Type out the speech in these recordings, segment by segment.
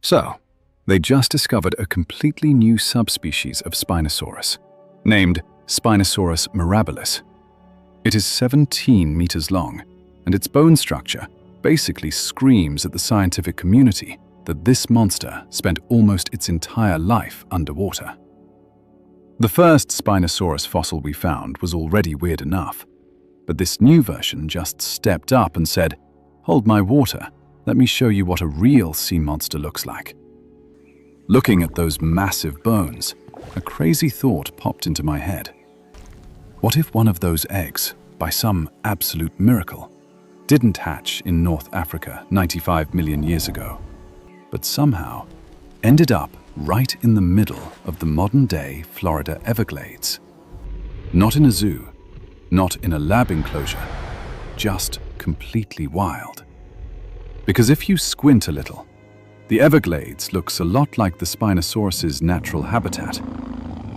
So, they just discovered a completely new subspecies of Spinosaurus, named Spinosaurus mirabilis. It is 17 meters long, and its bone structure basically screams at the scientific community that this monster spent almost its entire life underwater. The first Spinosaurus fossil we found was already weird enough, but this new version just stepped up and said, "Hold my water, let me show you what a real sea monster looks like." Looking at those massive bones, a crazy thought popped into my head. What if one of those eggs, by some absolute miracle, didn't hatch in North Africa 95 million years ago, but somehow ended up right in the middle of the modern-day Florida Everglades? Not in a zoo, not in a lab enclosure, just completely wild. Because if you squint a little, the Everglades looks a lot like the Spinosaurus's natural habitat.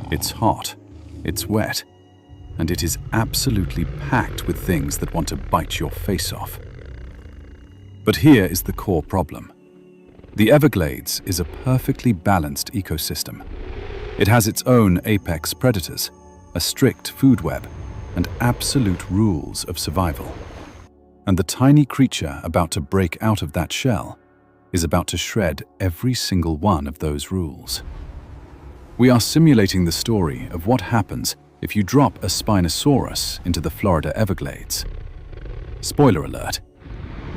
It's hot, it's wet, and it is absolutely packed with things that want to bite your face off. But here is the core problem. The Everglades is a perfectly balanced ecosystem. It has its own apex predators, a strict food web, and absolute rules of survival. And the tiny creature about to break out of that shell is about to shred every single one of those rules. We are simulating the story of what happens if you drop a Spinosaurus into the Florida Everglades. Spoiler alert,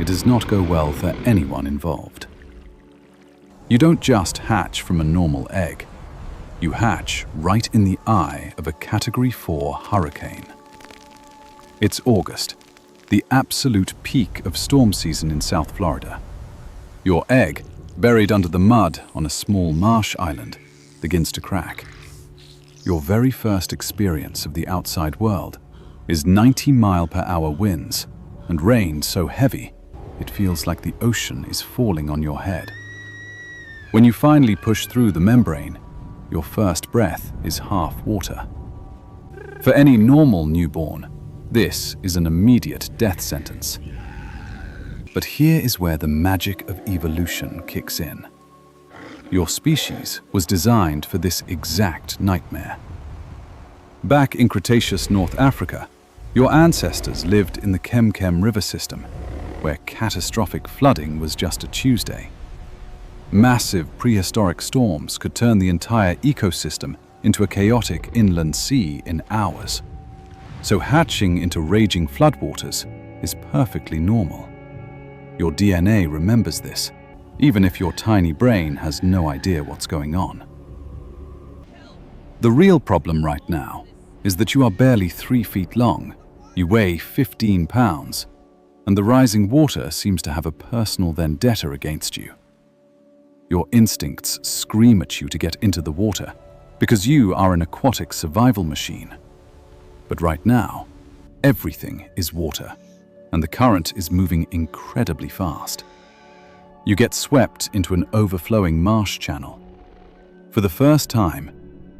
it does not go well for anyone involved. You don't just hatch from a normal egg. You hatch right in the eye of a Category 4 hurricane. It's August, the absolute peak of storm season in South Florida. Your egg, buried under the mud on a small marsh island, begins to crack. Your very first experience of the outside world is 90-mile-per-hour winds and rain so heavy it feels like the ocean is falling on your head. When you finally push through the membrane, your first breath is half water. For any normal newborn, this is an immediate death sentence. But here is where the magic of evolution kicks in. Your species was designed for this exact nightmare. Back in Cretaceous North Africa, your ancestors lived in the Kem River system, where catastrophic flooding was just a Tuesday. Massive prehistoric storms could turn the entire ecosystem into a chaotic inland sea in hours. So hatching into raging floodwaters is perfectly normal. Your DNA remembers this, even if your tiny brain has no idea what's going on. The real problem right now is that you are barely 3 feet long, you weigh 15 pounds, and the rising water seems to have a personal vendetta against you. Your instincts scream at you to get into the water because you are an aquatic survival machine. But right now, everything is water, and the current is moving incredibly fast. You get swept into an overflowing marsh channel. For the first time,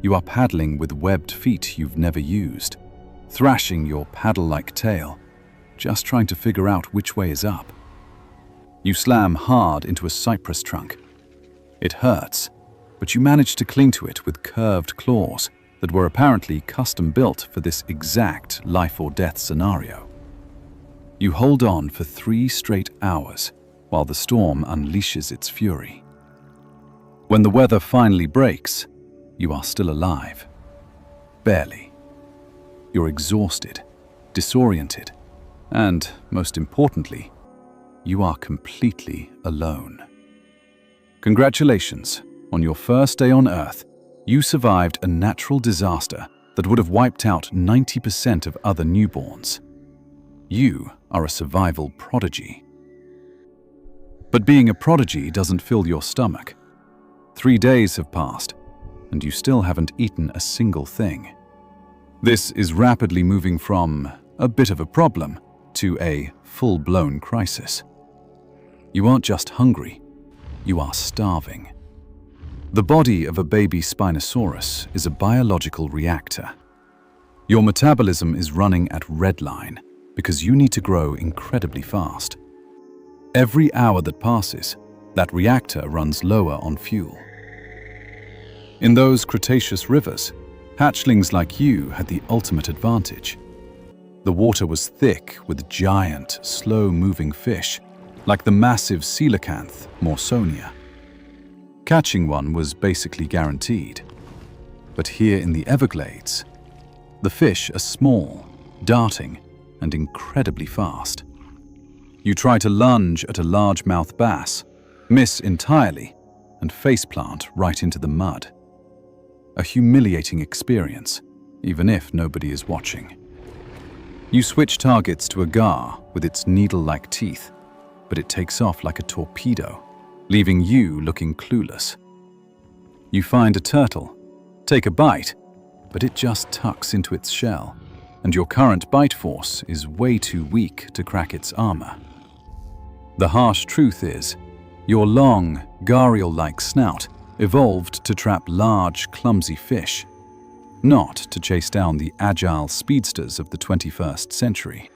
you are paddling with webbed feet you've never used, thrashing your paddle-like tail, just trying to figure out which way is up. You slam hard into a cypress trunk. It hurts, but you manage to cling to it with curved claws that were apparently custom-built for this exact life-or-death scenario. You hold on for 3 straight hours while the storm unleashes its fury. When the weather finally breaks, you are still alive. Barely. You're exhausted, disoriented, and, most importantly, you are completely alone. Congratulations, on your first day on Earth, you survived a natural disaster that would have wiped out 90% of other newborns. You are a survival prodigy. But being a prodigy doesn't fill your stomach. 3 days have passed, and you still haven't eaten a single thing. This is rapidly moving from a bit of a problem to a full-blown crisis. You aren't just hungry, you are starving. The body of a baby Spinosaurus is a biological reactor. Your metabolism is running at redline because you need to grow incredibly fast. Every hour that passes, That reactor runs lower on fuel. In those Cretaceous rivers, hatchlings like you had the ultimate advantage. The water was thick with giant, slow-moving fish, like the massive coelacanth Morsonia. Catching one was basically guaranteed. But here in the Everglades, the fish are small, darting, and incredibly fast. You try to lunge at a largemouth bass, miss entirely, and faceplant right into the mud. A humiliating experience, even if nobody is watching. You switch targets to a gar with its needle-like teeth, but it takes off like a torpedo, leaving you looking clueless. You find a turtle, take a bite, but it just tucks into its shell, and your current bite force is way too weak to crack its armor. The harsh truth is, your long, gharial-like snout evolved to trap large, clumsy fish, not to chase down the agile speedsters of the 21st century.